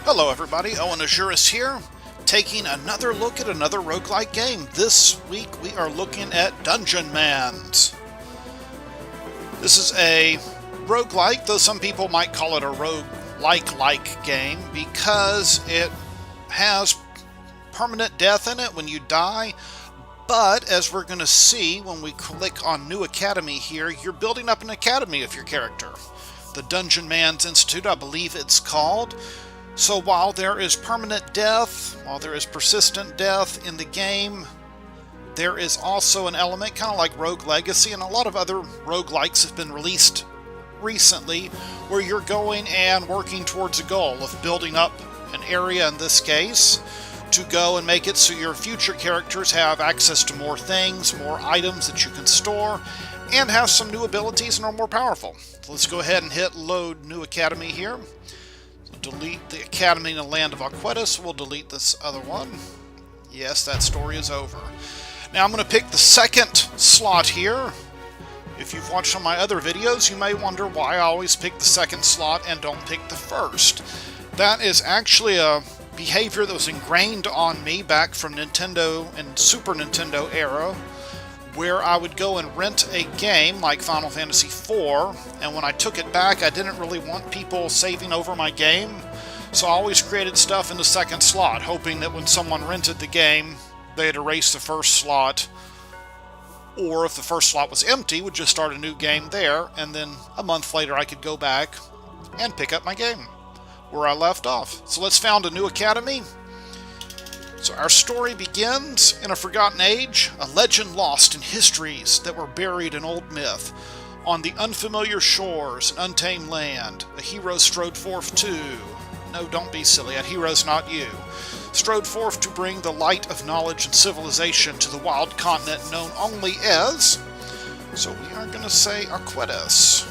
Hello everybody, Owenazuris here, taking another look at another roguelike game. This week we are looking at Dungeonmans. This is a roguelike, though some people might call it a roguelike-like game, because it has permanent death in it when you die. But, as we're going to see when we click on New Academy here, you're building up an academy of your character. The Dungeonmans Institute, I believe it's called. So while there is permanent death, while there is persistent death in the game, there is also an element, kind of like Rogue Legacy, and a lot of other roguelikes have been released recently, where you're going and working towards a goal of building up an area, in this case, to go and make it so your future characters have access to more things, more items that you can store, and have some new abilities and are more powerful. So let's go ahead and hit Load New Academy here. Delete the Academy in the Land of Aquetus. We'll delete this other one. Yes, that story is over. Now I'm going to pick the second slot here. If you've watched some of my other videos, you may wonder why I always pick the second slot and don't pick the first. That is actually a behavior that was ingrained on me back from Nintendo and Super Nintendo era, where I would go and rent a game like Final Fantasy IV, and when I took it back, I didn't really want people saving over my game, so I always created stuff in the second slot, hoping that when someone rented the game, they'd erase the first slot, or if the first slot was empty, would just start a new game there, and then a month later I could go back and pick up my game where I left off. So let's found a new academy. So our story begins in a forgotten age, a legend lost in histories that were buried in old myth. On the unfamiliar shores and untamed land, a hero strode forth to... No, don't be silly, a hero's not you. Strode forth to bring the light of knowledge and civilization to the wild continent known only as... So we are going to say Aquetus.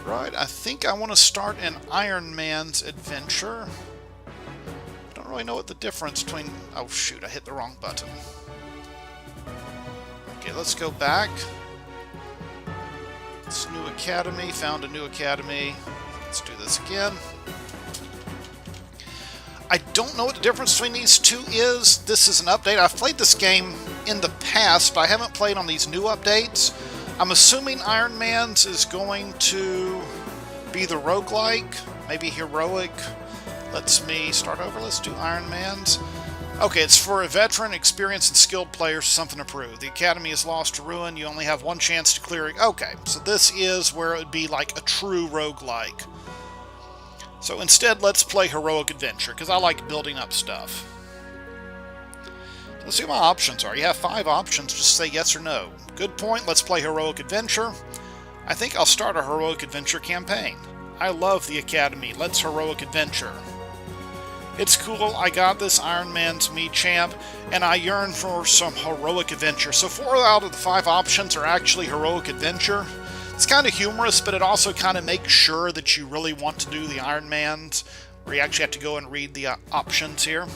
Right, I think I want to start an Iron Man's adventure. I don't really know what the difference between... Oh shoot, I hit the wrong button. Okay, let's go back. It's New Academy, found a New Academy. Let's do this again. I don't know what the difference between these two is. This is an update. I've played this game in the past, but I haven't played on these new updates. I'm assuming Iron Man's is going to be the roguelike, maybe heroic. Let's start over. Let's do Iron Man's. Okay, it's for a veteran, experienced, and skilled players, something to prove. The academy is lost to ruin. You only have one chance to clear it. Okay, so this is where it would be like a true roguelike. So instead, let's play heroic adventure, because I like building up stuff. Let's see what my options are. You have 5 options. Just say yes or no. Good point. Let's play heroic adventure. I think I'll start a heroic adventure campaign. I love the academy. Let's heroic adventure. It's cool. I got this Iron Man's me champ, and I yearn for some heroic adventure. So 4 out of the 5 options are actually heroic adventure. It's kind of humorous, but it also kind of makes sure that you really want to do the Iron Man's, where you actually have to go and read the options here.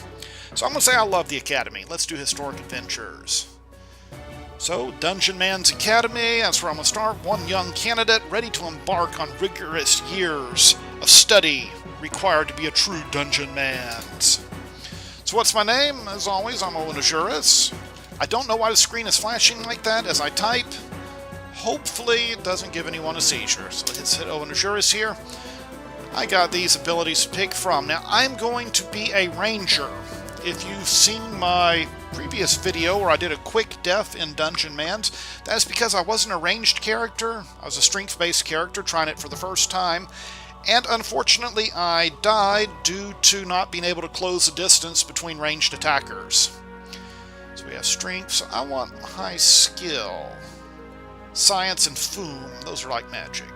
So I'm going to say I love the academy. Let's do historic adventures. So, Dungeonmans Academy, that's where I'm going to start. One young candidate ready to embark on rigorous years of study required to be a true Dungeonmans. So what's my name? As always, I'm Owenazuris. I don't know why the screen is flashing like that as I type. Hopefully it doesn't give anyone a seizure. So let's hit Owenazuris here. I got these abilities to pick from. Now, I'm going to be a ranger. If you've seen my previous video where I did a quick death in Dungeonmans, that's because I wasn't a ranged character. I was a strength-based character trying it for the first time, and unfortunately I died due to not being able to close the distance between ranged attackers. So we have strength, so I want high skill. Science and Foom, those are like magic.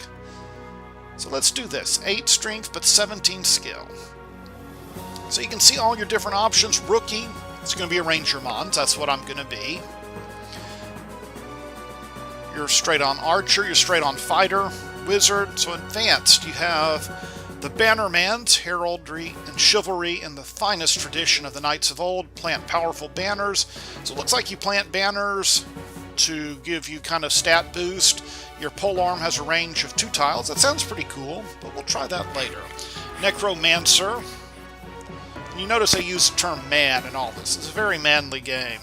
So let's do this. 8 strength but 17 skill. So you can see all your different options. Rookie, it's going to be a Rangermans. That's what I'm going to be. You're straight on Archer. You're straight on Fighter. Wizard. So advanced, you have the Bannermans, heraldry and chivalry in the finest tradition of the knights of old. Plant powerful banners. So it looks like you plant banners to give you kind of stat boost. Your polearm has a range of 2 tiles. That sounds pretty cool, but we'll try that later. necromancer. And you notice I use the term man in all this. It's a very manly game.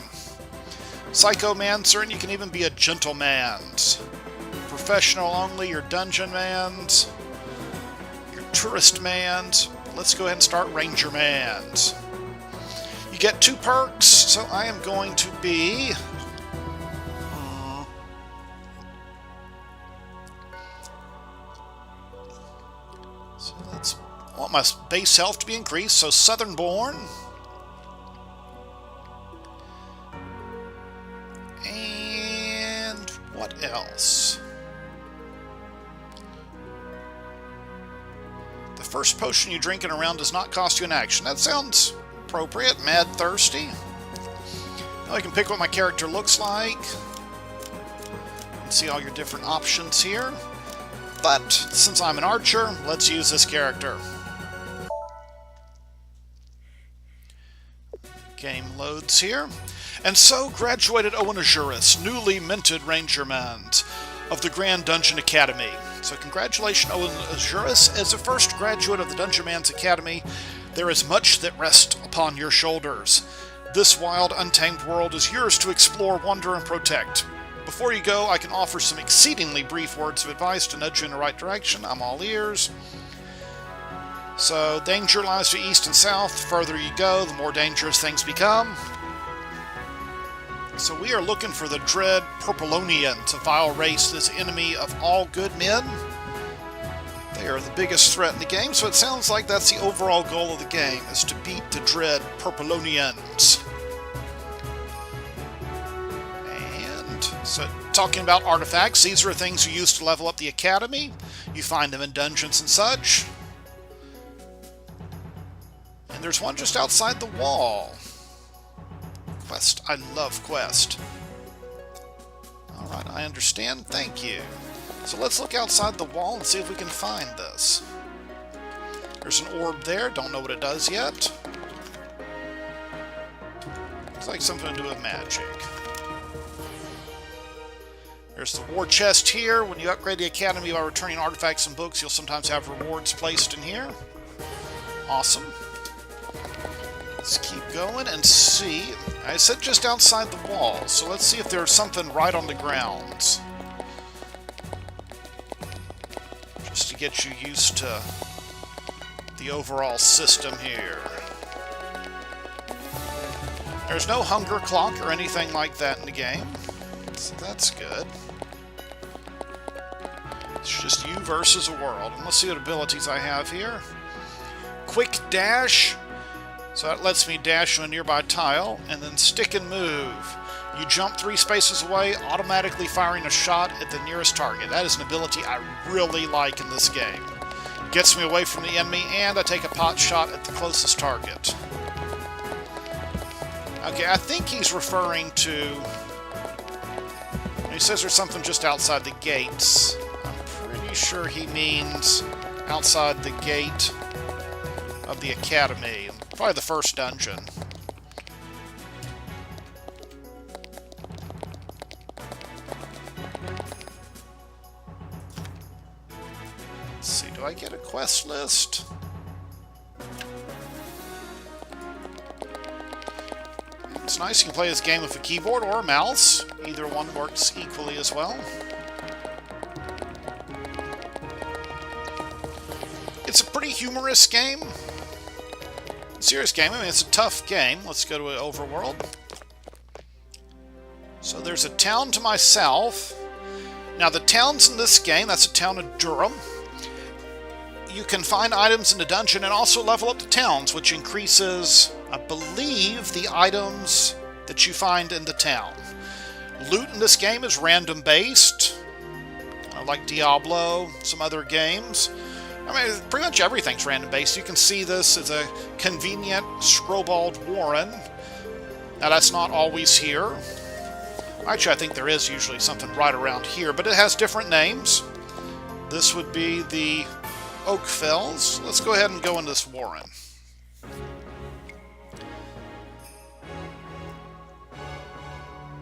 Psychomancer, and you can even be a gentleman's. Professional only, your Dungeonmans, your touristmans. Let's go ahead and start Rangermans. You get 2 perks, so I am going to be... So I want my base health to be increased, so Southern Born. And what else? The first potion you drink in a round does not cost you an action. That sounds appropriate. Mad Thirsty. Now I can pick what my character looks like. And see all your different options here. But since I'm an archer, let's use this character. Game loads here. And so graduated Owenazuris, newly minted Rangermans of the Grand Dungeon Academy. So congratulations, Owenazuris. As the first graduate of the Dungeonmans Academy, there is much that rests upon your shoulders. This wild, untamed world is yours to explore, wonder, and protect. Before you go, I can offer some exceedingly brief words of advice to nudge you in the right direction. I'm all ears. So, danger lies to east and south. The further you go, the more dangerous things become. So we are looking for the dread Purpleonians, a vile race that is the enemy of all good men. They are the biggest threat in the game, so it sounds like that's the overall goal of the game, is to beat the dread Purpleonians. And so, talking about artifacts, these are things you use to level up the academy. You find them in dungeons and such. And there's one just outside the wall. Quest. I love quest. Alright, I understand. Thank you. So let's look outside the wall and see if we can find this. There's an orb there. Don't know what it does yet. Looks like something to do with magic. There's the war chest here. When you upgrade the academy by returning artifacts and books, you'll sometimes have rewards placed in here. Awesome. Let's keep going and see. I said just outside the wall, so let's see if there's something right on the grounds. Just to get you used to the overall system here. There's no hunger clock or anything like that in the game, so that's good. It's just you versus a world. And let's see what abilities I have here. Quick dash. So that lets me dash to a nearby tile, and then stick and move. You jump 3 spaces away, automatically firing a shot at the nearest target. That is an ability I really like in this game. It gets me away from the enemy, and I take a pot shot at the closest target. Okay, I think he's referring to... When he says there's something just outside the gates, I'm pretty sure he means outside the gate of the academy. Probably the first dungeon. Let's see, do I get a quest list? It's nice you can play this game with a keyboard or a mouse. Either one works equally as well. It's a pretty humorous game. Serious game. I mean, it's a tough game. Let's go to an overworld. So there's a town to my south. Now the towns in this game, that's a town of Durham. You can find items in the dungeon and also level up the towns, which increases, I believe, the items that you find in the town. Loot in this game is random based, like Diablo, some other games. I mean, pretty much everything's random-based. You can see this as a convenient Scrobald Warren. Now, that's not always here. Actually, I think there is usually something right around here, but it has different names. This would be the Oak Fells. Let's go ahead and go in this Warren.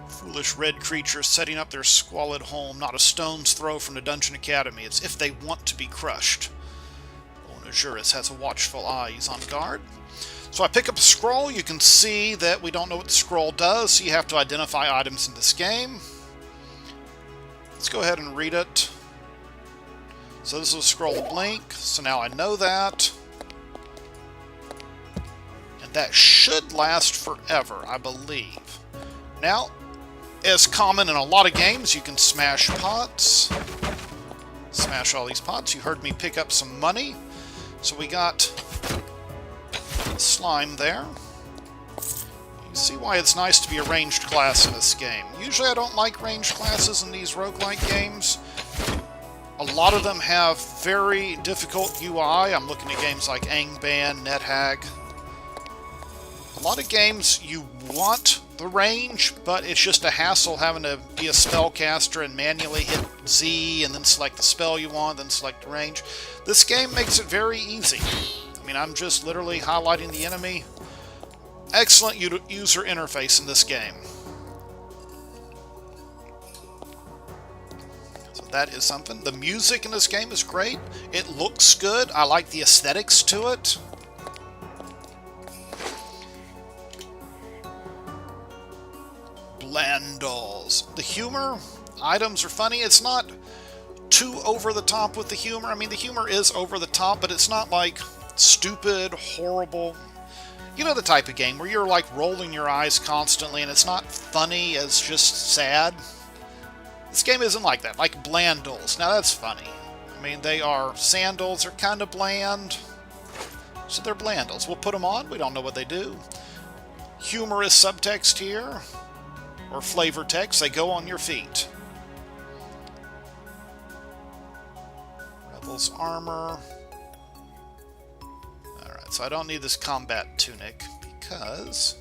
Foolish red creatures setting up their squalid home, not a stone's throw from the Dungeon Academy. It's if they want to be crushed. Owenazuris has a watchful eye. He's on guard. So I pick up a scroll. You can see that we don't know what the scroll does, so you have to identify items in this game. Let's go ahead and read it. So this is a scroll of blink, so now I know that. And that should last forever, I believe. Now, as common in a lot of games, you can smash pots. Smash all these pots. You heard me pick up some money. So we got slime there. You see why it's nice to be a ranged class in this game. Usually I don't like ranged classes in these roguelike games. A lot of them have very difficult UI. I'm looking at games like Angband, NetHack. A lot of games you want the range, but it's just a hassle having to be a spellcaster and manually hit Z and then select the spell you want, then select the range. This game makes it very easy. I mean, I'm just literally highlighting the enemy. Excellent user interface in this game. So that is something. The music in this game is great. It looks good. I like the aesthetics to it. Blandals. The humor, items are funny. It's not too over the top with the humor. I mean, the humor is over the top, but it's not like stupid, horrible. You know the type of game where you're like rolling your eyes constantly and it's not funny, it's just sad. This game isn't like that. Like Blandals. Now that's funny. I mean, they are sandals. They're kind of bland. So they're Blandals. We'll put them on. We don't know what they do. Humorous subtext here. Or flavor text. They go on your feet. Rebel's armor. Alright, so I don't need this combat tunic because...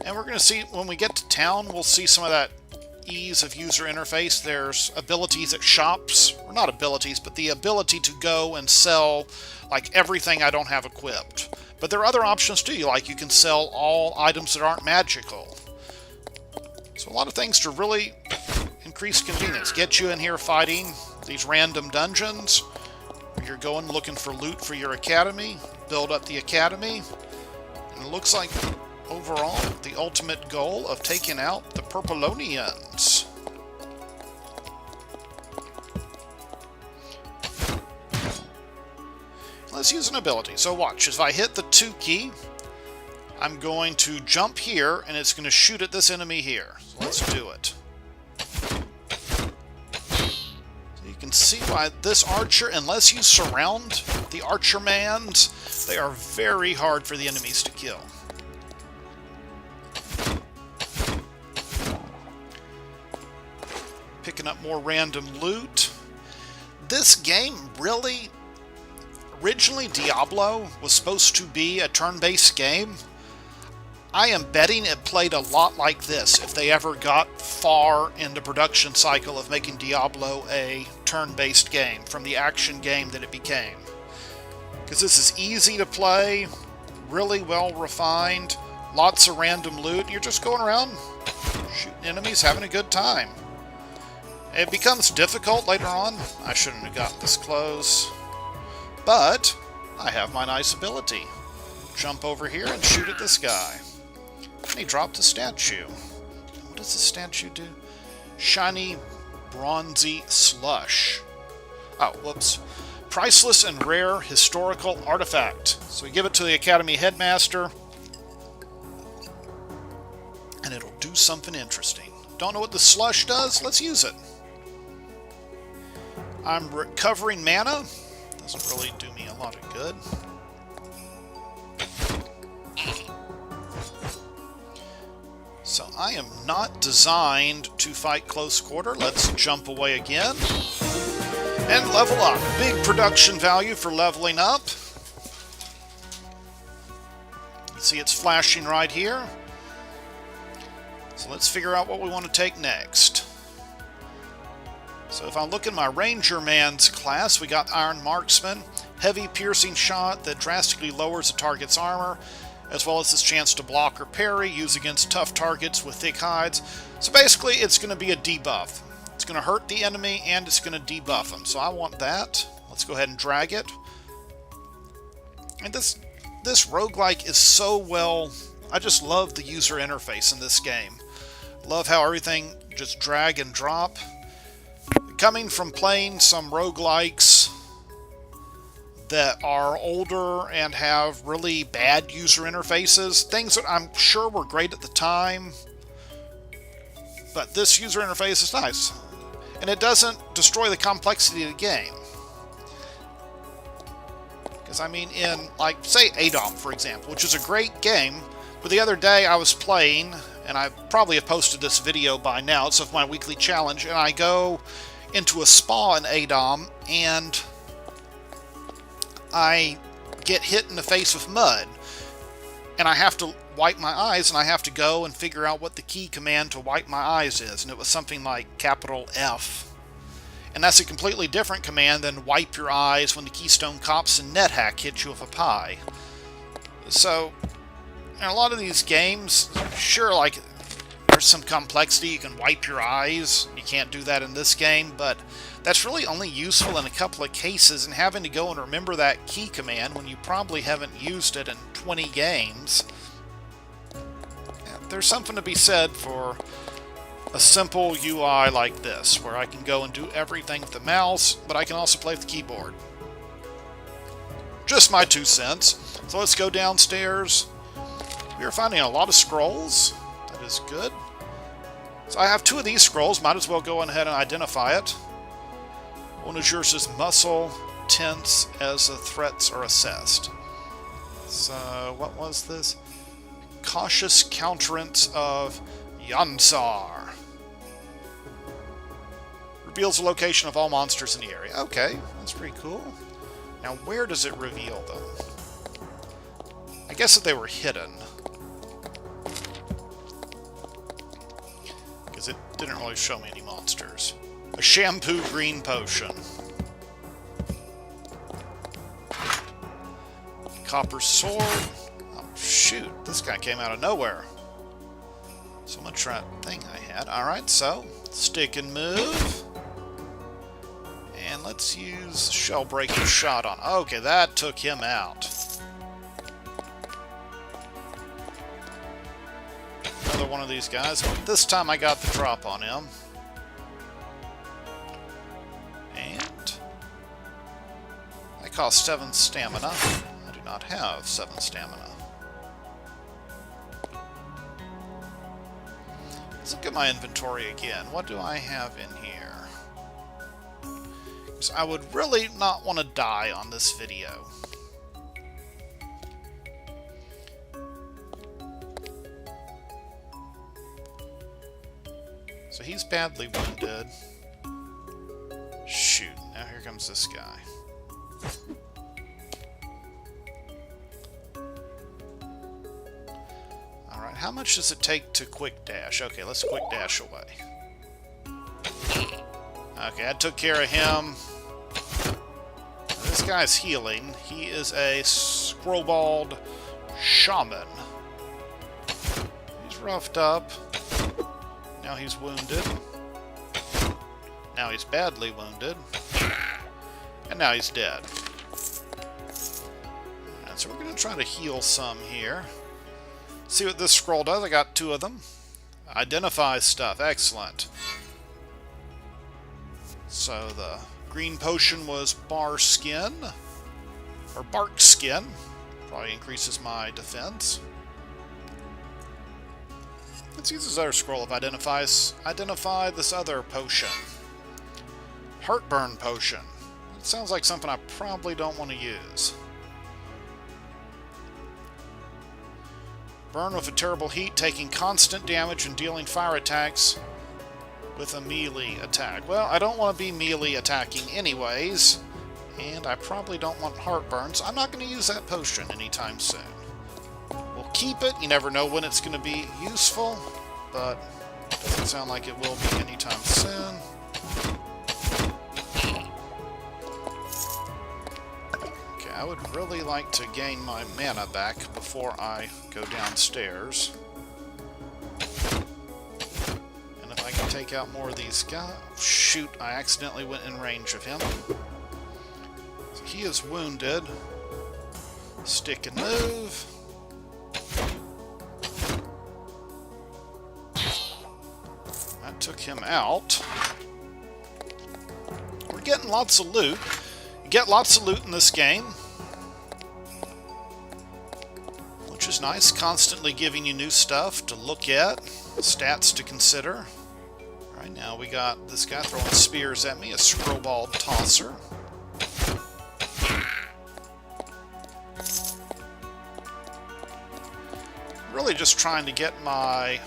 And we're going to see, when we get to town, we'll see some of that ease of user interface. There's abilities at shops, or not abilities, but the ability to go and sell like everything I don't have equipped. But there are other options too, like you can sell all items that aren't magical. So a lot of things to really increase convenience. Get you in here fighting these random dungeons. You're going looking for loot for your academy. Build up the academy. And it looks like overall the ultimate goal of taking out the Purpolonians. Let's use an ability. So watch, if I hit the 2 key, I'm going to jump here and it's going to shoot at this enemy here. So let's do it. So you can see why this archer, unless you surround the Rangermans, they are very hard for the enemies to kill. Picking up more random loot. This game really... Originally, Diablo was supposed to be a turn-based game. I am betting it played a lot like this if they ever got far in the production cycle of making Diablo a turn-based game from the action game that it became. Because this is easy to play, really well refined, lots of random loot. You're just going around shooting enemies, having a good time. It becomes difficult later on. I shouldn't have gotten this close. But I have my nice ability. Jump over here and shoot at this guy. And he dropped a statue. What does the statue do? Shiny, bronzy slush. Oh, whoops. Priceless and rare historical artifact. So we give it to the Academy Headmaster. And it'll do something interesting. Don't know what the slush does? Let's use it. I'm recovering mana. Doesn't really do me a lot of good. So I am not designed to fight close quarter. Let's jump away again. And level up. Big production value for leveling up. You see it's flashing right here. So let's figure out what we want to take next. So if I look at my Rangermans class, we got Iron Marksman, heavy piercing shot that drastically lowers the target's armor, as well as this chance to block or parry, use against tough targets with thick hides. So basically it's going to be a debuff. It's going to hurt the enemy and it's going to debuff them. So I want that. Let's go ahead and drag it. And this roguelike is so well... I just love the user interface in this game. Love how everything just drag and drop. Coming from playing some roguelikes that are older and have really bad user interfaces, things that I'm sure were great at the time, but this user interface is nice. And it doesn't destroy the complexity of the game. Because, I mean, in, like, say, ADOM, for example, which is a great game, but the other day I was playing, and I probably have posted this video by now, it's of my weekly challenge, and I go into a spa in ADOM, and I get hit in the face with mud, and I have to wipe my eyes, and I have to go and figure out what the key command to wipe my eyes is, and it was something like capital F. And that's a completely different command than wipe your eyes when the Keystone Cops and NetHack hit you with a pie. So, in a lot of these games, sure, like, there's some complexity, you can wipe your eyes, you can't do that in this game, but that's really only useful in a couple of cases, and having to go and remember that key command when you probably haven't used it in 20 games. There's something to be said for a simple UI like this, where I can go and do everything with the mouse, but I can also play with the keyboard. Just my 2 cents. So let's go downstairs. We are finding a lot of scrolls. That is good. So I have 2 of these scrolls. Might as well go ahead and identify it. Owenazuris' muscle tense as the threats are assessed. So, what was this? Cautious countenance of Yansar. Reveals the location of all monsters in the area. Okay, that's pretty cool. Now, where does it reveal them? I guess that they were hidden. Because it didn't really show me any monsters. A shampoo green potion. Copper sword. Oh, shoot. This guy came out of nowhere. So I'm going to try that thing I had. Alright, so stick and move. And let's use shell breaking shot on. Okay, that took him out. Another one of these guys. But this time I got the drop on him. And that cost 7 stamina. I do not have 7 stamina. Let's look at my inventory again. What do I have in here? Because I would really not want to die on this video. So he's badly wounded. Shoot, now here comes this guy. Alright, how much does it take to quick dash? Okay, let's quick dash away. Okay, I took care of him. This guy's healing. He is a scrollbald shaman. He's roughed up. Now he's wounded. Now he's badly wounded. And now he's dead. Alright, so we're going to try to heal some here. See what this scroll does. I got 2 of them. Identifies stuff. Excellent. So the green potion was bar skin. Or bark skin. Probably increases my defense. Let's use this other scroll of identifies. Identify this other potion. Heartburn potion. It sounds like something I probably don't want to use. Burn with a terrible heat, taking constant damage and dealing fire attacks with a melee attack. Well, I don't want to be melee attacking anyways, and I probably don't want heartburn, so I'm not going to use that potion anytime soon. We'll keep it. You never know when it's going to be useful, but it doesn't sound like it will be anytime soon. I would really like to gain my mana back before I go downstairs. And if I can take out more of these guys... Shoot, I accidentally went in range of him. he is wounded. Stick and move. That took him out. We're getting lots of loot. You get lots of loot in this game, which is nice. Constantly giving you new stuff to look at, stats to consider. Right now we got this guy throwing spears at me, a scrowball tosser. Really just trying to get my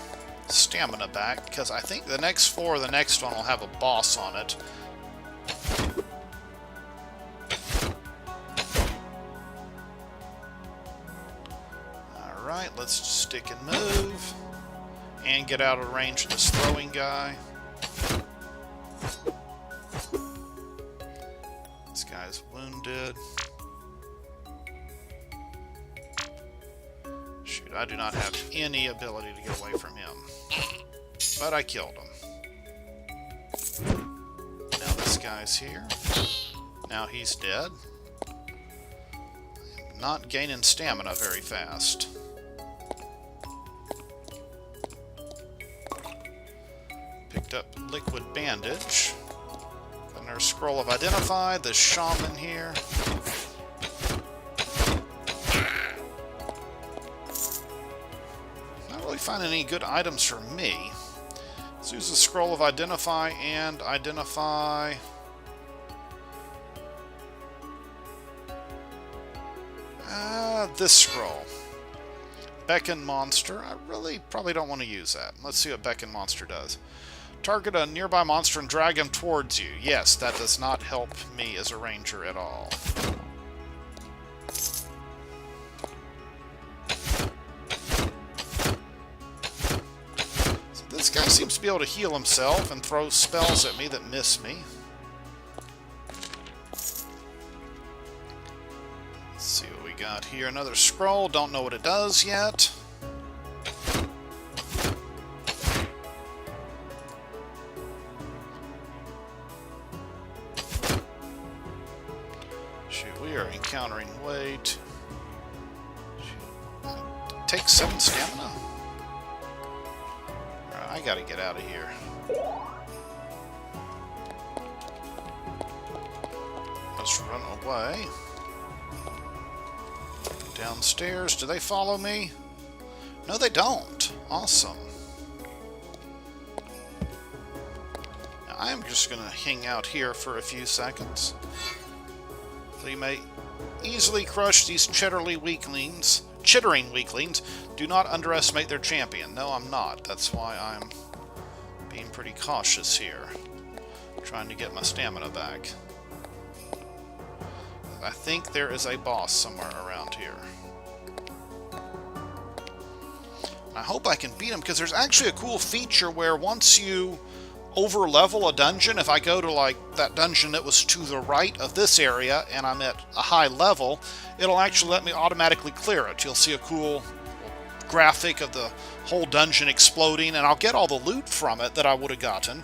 stamina back, because I think the next floor, the next one will have a boss on it. Alright, let's just stick and move. And get out of range of this throwing guy. This guy's wounded. Shoot, I do not have any ability to get away from him. But I killed him. Now this guy's here. Now he's dead. I'm not gaining stamina very fast. Picked up liquid bandage. Got another scroll of identify. The shaman here. Not really finding any good items for me. Let's use the scroll of identify and identify. This scroll. Beckon monster. I really probably don't want to use that. Let's see what Beckon monster does. Target a nearby monster and drag him towards you. Yes, that does not help me as a ranger at all. So this guy seems to be able to heal himself and throw spells at me that miss me. Let's see what we got here. Another scroll. Don't know what it does yet. We are encountering way too... Take 7 stamina? Right, I gotta get out of here. Let's run away. Downstairs. Do they follow me? No, they don't. Awesome. Now, I'm just gonna hang out here for a few seconds. So you may easily crush these chittering weaklings. Do not underestimate their champion. No, I'm not. That's why I'm being pretty cautious here. Trying to get my stamina back. I think there is a boss somewhere around here. I hope I can beat him, because there's actually a cool feature where once you over level a dungeon, if I go to like that dungeon that was to the right of this area and I'm at a high level, it'll actually let me automatically clear it. You'll see a cool graphic of the whole dungeon exploding, and I'll get all the loot from it that I would have gotten,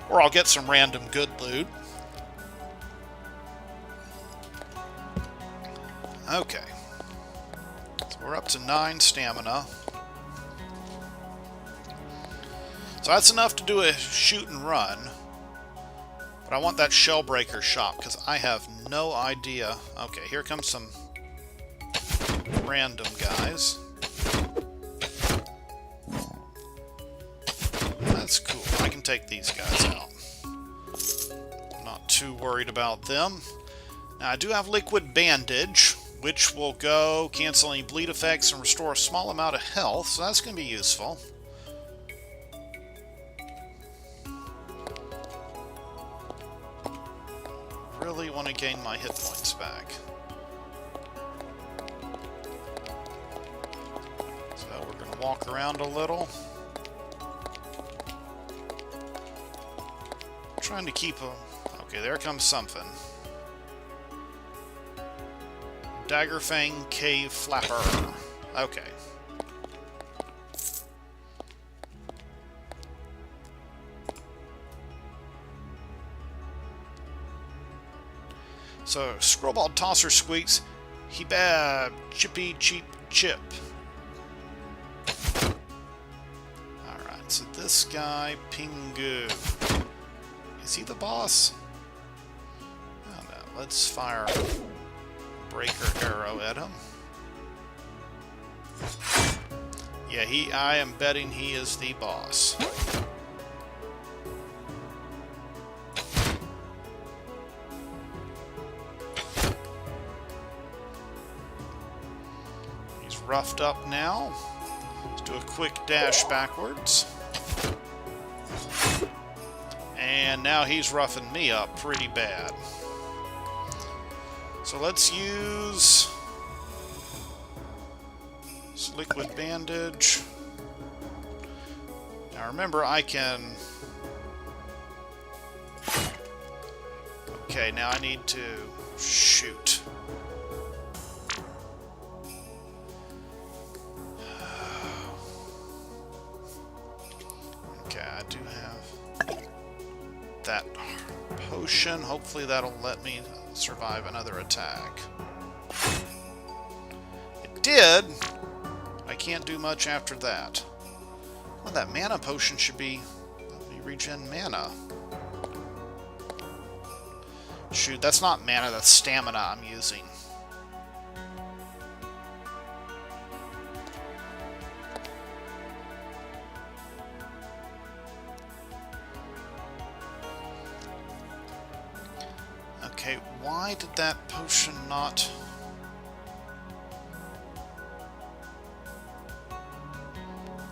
or I'll get some random good loot. Okay, so we're up to 9 stamina. So that's enough to do a shoot and run. But I want that Shellbreaker shop, because I have no idea. Okay, here comes some random guys. That's cool. I can take these guys out. I'm not too worried about them. Now, I do have liquid bandage, which will go cancel any bleed effects and restore a small amount of health, so that's going to be useful. Really want to gain my hit points back. So we're going to walk around a little. Trying to keep a... Okay, there comes something. Daggerfang Cave Flapper. Okay. So, Scrollball Tosser squeaks, he bad, chippy cheap chip. Alright, so this guy, Pingu. Is he the boss? I don't know. Let's fire a breaker arrow at him. Yeah, I am betting he is the boss. He's roughed up now. Let's do a quick dash backwards. And now he's roughing me up pretty bad. So let's use this liquid bandage. Now remember, I can... Okay, now I need to shoot. Okay, I do have that potion. Hopefully that'll let me survive another attack. It did. I can't do much after that. Well, that mana potion should be... Let me regen mana. Shoot, that's not mana, that's stamina I'm using. Okay, why did that potion not...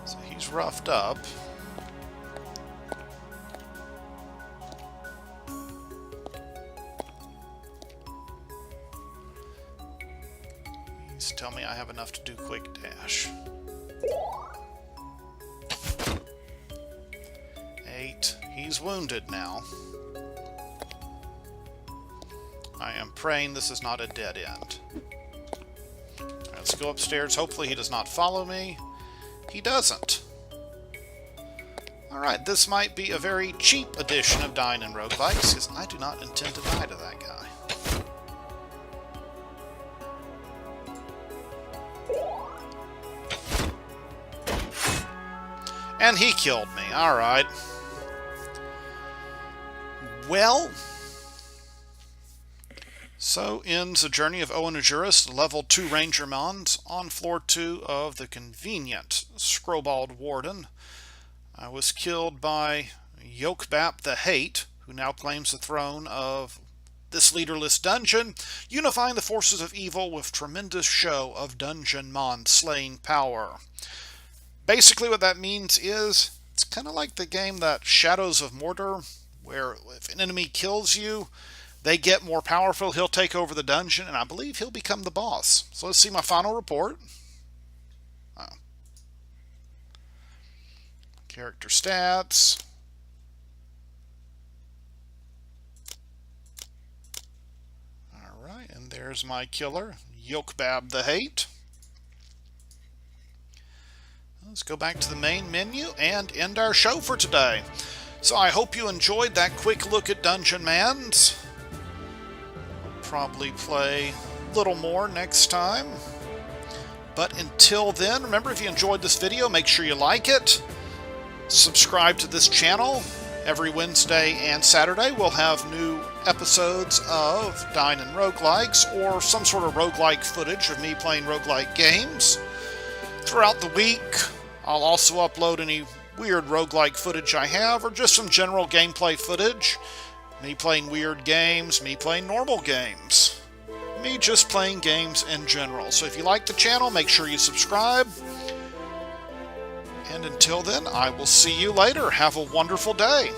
So he's roughed up. Please tell me I have enough to do quick dash. 8. He's wounded now. I am praying this is not a dead end. Right, let's go upstairs. Hopefully he does not follow me. He doesn't. Alright, this might be a very cheap edition of Dying in Roguelikes, because I do not intend to die to that guy. And he killed me. Alright. Well... So ends the journey of Owenazuris, level 2 Rangermans, on floor 2 of the convenient Scrollbald Warden. I was killed by Yokebap the Hate, who now claims the throne of this leaderless dungeon, unifying the forces of evil with tremendous show of Dungeonmans slaying power. Basically what that means is, it's kind of like the game that Shadows of Mordor, where if an enemy kills you, they get more powerful, he'll take over the dungeon, and I believe he'll become the boss. So let's see my final report. Oh. Character stats. Alright, and there's my killer, Yokebab the Hate. Let's go back to the main menu and end our show for today. So I hope you enjoyed that quick look at Dungeonmans. Probably play a little more next time. But until then, remember, if you enjoyed this video, make sure you like it. Subscribe to this channel. Every Wednesday and Saturday we'll have new episodes of Dying in Roguelikes or some sort of roguelike footage of me playing roguelike games. Throughout the week, I'll also upload any weird roguelike footage I have or just some general gameplay footage. Me playing weird games, me playing normal games. Me just playing games in general. So if you like the channel, make sure you subscribe. And until then, I will see you later. Have a wonderful day.